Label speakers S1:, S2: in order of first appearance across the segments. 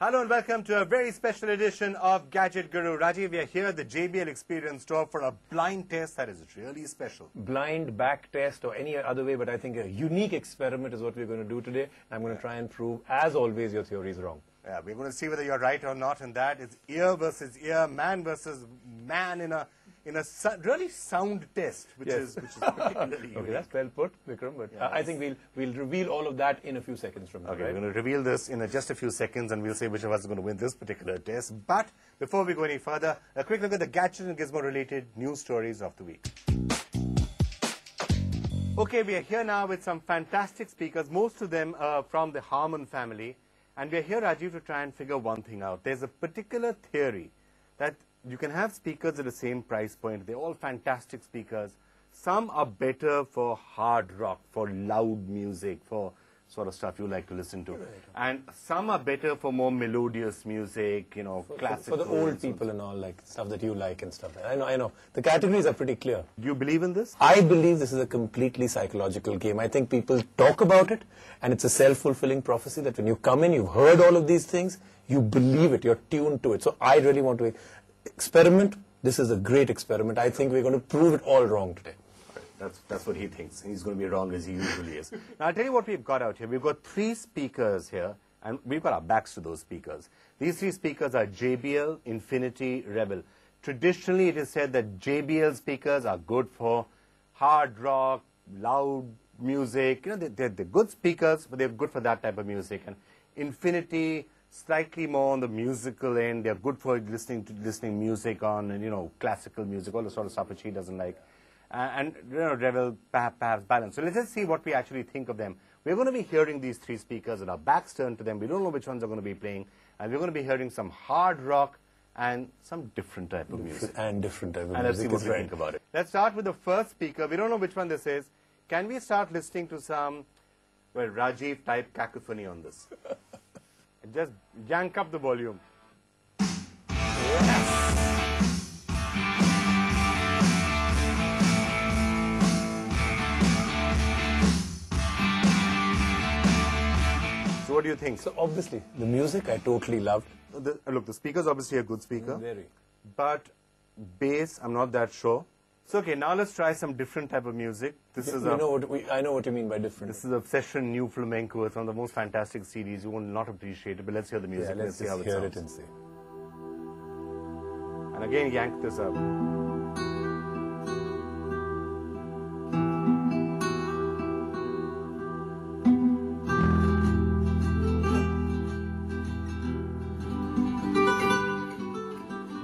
S1: Hello and welcome to a very special edition of Gadget Guru. Rajiv, we are here at the JBL Experience store for a blind test that is really special.
S2: Blind back test or any other way, but I think a unique experiment is what we're going to do today. I'm going to try and prove, as always, your theory is wrong.
S1: Yeah, we're going to see whether you're right or not in that. It's ear versus ear, man versus man in a really sound test, which is particularly unique.
S2: Okay, that's well put, Vikram, but I think we'll reveal all of that in a few seconds from now.
S1: Okay,
S2: right?
S1: we're going to reveal this in just a few seconds, and we'll say which of us is going to win this particular test. But before we go any further, a quick look at the Gadget and Gizmo-related news stories of the week. Okay, we are here now with some fantastic speakers, most of them from the Harman family. And we're here, Rajiv, to try and figure one thing out. There's a particular theory that you can have speakers at the same price point. They're all fantastic speakers. Some are better for hard rock, for loud music, for sort of stuff you like to listen to. Right. And some are better for more melodious music, you know, classical.
S2: For the old people and all, like stuff that you like and stuff. I know. The categories are pretty clear.
S1: Do you believe in this?
S2: I believe this is a completely psychological game. I think people talk about it, and it's a self-fulfilling prophecy that when you come in, you've heard all of these things, you believe it, you're tuned to it. So I really want to experiment. This is a great experiment. I think we're going to prove it all wrong today.
S1: That's what he thinks. He's going to be wrong as he usually is. Now, I'll tell you what we've got out here. We've got 3 speakers here, and we've got our backs to those speakers. These 3 speakers are JBL, Infinity, Rebel. Traditionally, it is said that JBL speakers are good for hard rock, loud music. You know, they're good speakers, but they're good for that type of music. And Infinity, slightly more on the musical end. They're good for listening music on, you know, classical music, all the sort of stuff which he doesn't like. And you know, Rebel perhaps balance. So let's just see what we actually think of them. We're going to be hearing these 3 speakers and our backs turned to them. We don't know which ones are going to be playing. And we're going to be hearing some hard rock and some different type of music.
S2: And different type of music.
S1: And let's see what we think about it. Let's start with the first speaker. We don't know which one this is. Can we start listening to some, well, Rajiv type cacophony on this? Just yank up the volume. Yes. So what do you think?
S2: So obviously, the music I totally loved.
S1: Look, the speaker's obviously a good speaker.
S2: Very.
S1: But bass, I'm not that sure. So okay, now let's try some different type of music. This is
S2: I know what you mean by different.
S1: This is Obsession New Flamenco. It's one of the most fantastic CDs. You will not appreciate it, but let's hear the music.
S2: Yeah, let's
S1: see how it
S2: hear
S1: sounds.
S2: it and see.
S1: And again, yank this up.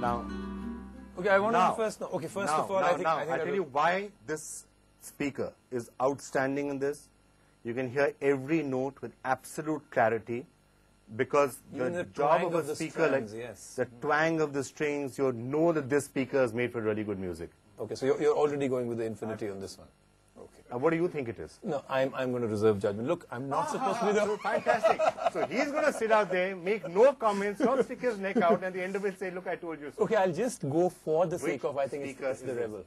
S1: Now,
S2: okay, I want to first know. Okay, first of all, I think
S1: I'll tell you why this speaker is outstanding in this. You can hear every note with absolute clarity because the job of a speaker, like the twang of the strings, you know that this speaker is made for really good music.
S2: Okay, so you're already going with the Infinity on this one. Okay.
S1: What do you think it is?
S2: No, I'm going to reserve judgment. Look, I'm not supposed to be the...
S1: Fantastic. So he's going to sit out there, make no comments, not stick his neck out, and at the end of it say, look, I told you so.
S2: Okay, I'll just go for the sake of, I think it's the Rebel.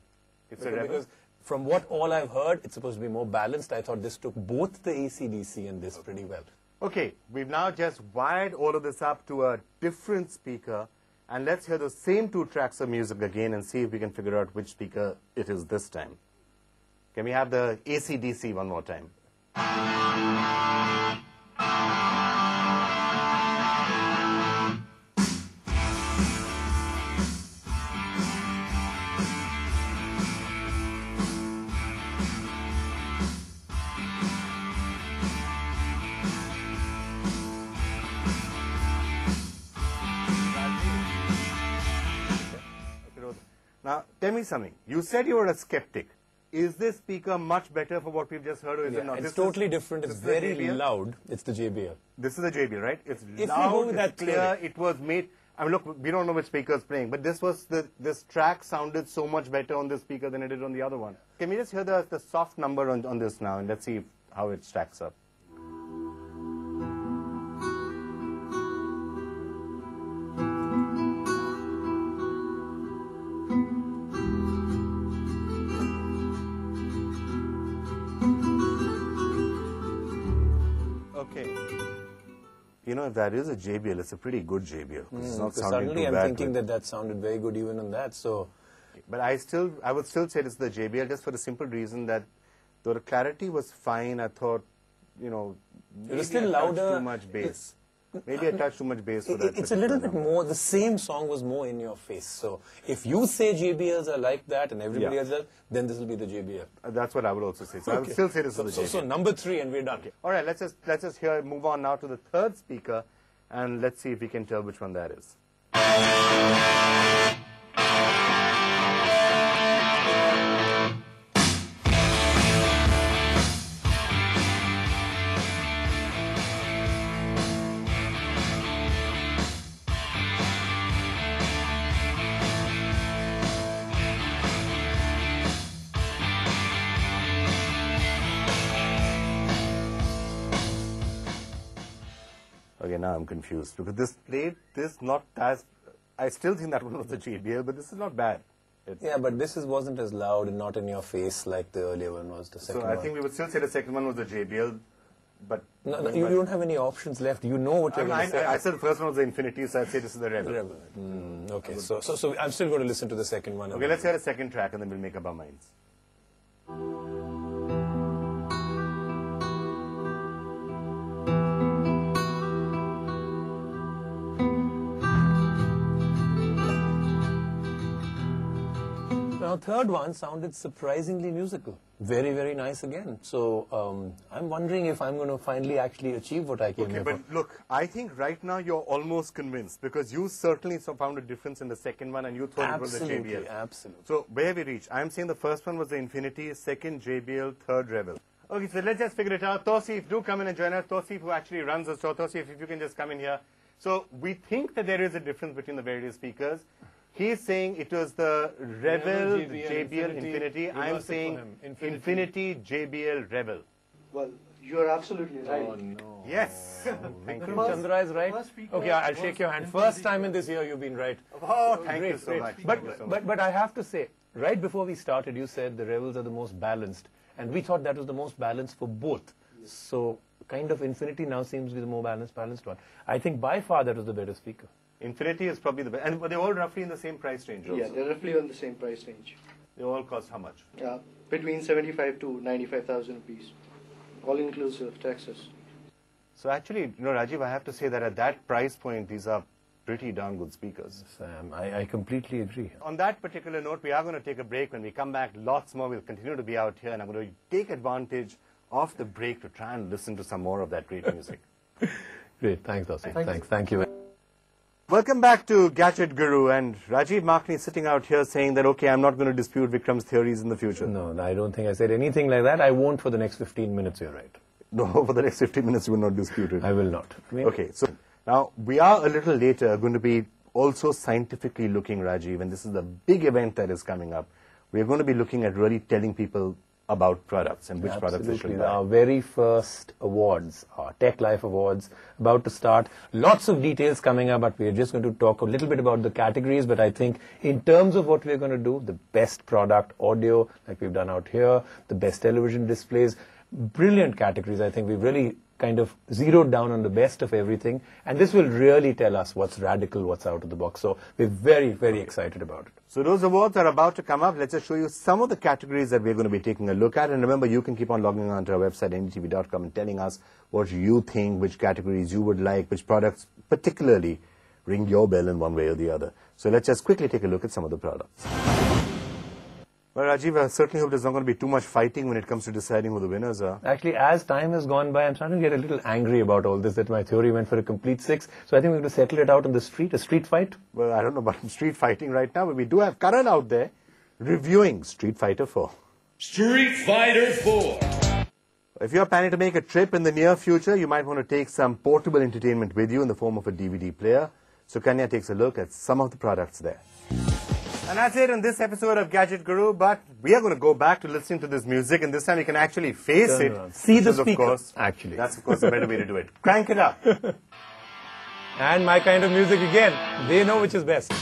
S1: It's a Rebel?
S2: Because from what all I've heard, it's supposed to be more balanced. I thought this took both the AC/DC and this pretty well.
S1: Okay, we've now just wired all of this up to a different speaker, and let's hear the same 2 tracks of music again and see if we can figure out which speaker it is this time. Can we have the AC/DC one more time? Now, tell me something. You said you were a skeptic. Is this speaker much better for what we've just heard, or is it not?
S2: It's totally different. It's very loud. It's the JBL.
S1: This is the JBL, right? It's
S2: if
S1: loud,
S2: it's that
S1: clear. It was made... I mean, look, we don't know which speaker is playing, but this track sounded so much better on this speaker than it did on the other one. Can we just hear the soft number on this now, and let's see how it stacks up. know, if that is a JBL, it's a pretty good JBL. It's not sounding
S2: Suddenly
S1: too
S2: I'm
S1: bad
S2: thinking
S1: with-
S2: that sounded very good even on that. So
S1: But I would still say it's the JBL just for the simple reason that though the clarity was fine, I thought, you know, maybe
S2: was still
S1: a touch
S2: louder.
S1: too much bass. Maybe a touch too much bass for that.
S2: it's a little bit
S1: particular
S2: more, the same song was more in your face. So if you say JBLs are like that and everybody
S1: Yeah.
S2: else does, then this will be the JBL.
S1: number. That's what I would also say. So I would still say this is the JBL.
S2: So number 3 and we're done.
S1: All right, let's just move on now to the third speaker, and let's see if we can tell which one that is. Okay, now I'm confused because I still think that one was the JBL, but this is not bad.
S2: Yeah, but this wasn't as loud and not in your face like the earlier one was, the second
S1: So
S2: one.
S1: I think we would still say the second one was the JBL, but
S2: No, you don't have any options left. You know what you're going to say.
S1: I said the first one was the Infinity, so I'd say this is the Rebel.
S2: Rebel. Okay, so I'm still going to listen to the second one.
S1: Okay, let's hear the second track and then we'll make up our minds.
S2: Now, third one sounded surprisingly musical. Very, very nice again. So I'm wondering if I'm going to finally actually achieve what I came
S1: Okay,
S2: here
S1: but
S2: for.
S1: look, I think right now you're almost convinced because you certainly found a difference in the second one and you thought it was the JBL.
S2: Absolutely.
S1: So where have we reached? I'm saying the first one was the Infinity, second JBL, third Rebel. Okay, so let's just figure it out. Tosif, do come in and join us. Tosif, who actually runs the store. Tosif, if you can just come in here. So we think that there is a difference between the various speakers. He's saying it was the Rebel, JBL, Infinity. I'm saying Infinity, JBL, Rebel.
S3: Well, you're absolutely right.
S2: Oh, no.
S1: Yes. Thank you.
S2: Chandra is right. Okay, I'll shake your hand. First time in this year you've been right.
S1: Oh, thank you
S2: Great,
S1: so
S2: great.
S1: much. Thank you so much.
S2: But I have to say, right before we started, you said the Rebels are the most balanced. And we thought that was the most balanced for both. Yes. So kind of Infinity now seems to be the more balanced one. I think by far that was the better speaker.
S1: Infinity is probably the best. And they're all roughly in the same price range also.
S3: Yeah, they're roughly on the same price range.
S1: They all cost how much?
S3: Between 75 to 95,000 rupees, all inclusive taxes.
S1: So actually, you know, Rajiv, I have to say that at that price point, these are pretty darn good speakers.
S2: Sam, I completely agree.
S1: On that particular note, we are going to take a break. When we come back, lots more. We'll continue to be out here, and I'm going to take advantage of the break to try and listen to some more of that great music.
S2: Great, thanks, Dawson. Thank you.
S1: Welcome back to Gadget Guru, and Rajiv Makni is sitting out here saying that, okay, I'm not going to dispute Vikram's theories in the future.
S2: No, I don't think I said anything like that. I won't for the next 15 minutes, you're right.
S1: No, for the next 15 minutes, you will not dispute it.
S2: I will not.
S1: Okay, so now we are a little later going to be also scientifically looking, Rajiv, and this is the big event that is coming up. We are going to be looking at really telling people about products and which products they should buy.
S2: Our very first awards, our Tech Life Awards, about to start. Lots of details coming up, but we're just going to talk a little bit about the categories. But I think in terms of what we're going to do, the best product audio, like we've done out here, the best television displays, brilliant categories. I think we've really kind of zeroed down on the best of everything. And this will really tell us what's radical, what's out of the box. So we're very, very excited about it.
S1: So those awards are about to come up. Let's just show you some of the categories that we're going to be taking a look at. And remember, you can keep on logging on to our website, ndtv.com, and telling us what you think, which categories you would like, which products particularly ring your bell in one way or the other. So let's just quickly take a look at some of the products. Well, Rajiv, I certainly hope there's not going to be too much fighting when it comes to deciding who the winners are.
S2: Actually, as time has gone by, I'm starting to get a little angry about all this, that my theory went for a complete 6. So I think we're going to settle it out on the street, a street fight.
S1: Well, I don't know about street fighting right now, but we do have Karan out there reviewing Street Fighter 4.
S4: Street Fighter 4.
S1: If you're planning to make a trip in the near future, you might want to take some portable entertainment with you in the form of a DVD player. So Kanya takes a look at some of the products there. And that's it in this episode of Gadget Guru, but we are going to go back to listening to this music, and this time we can actually face it.
S2: See the
S1: which is,
S2: speaker,
S1: of course,
S2: actually.
S1: That's, of course, the better way to do it. Crank it up.
S2: And my kind of music again. They know which is best.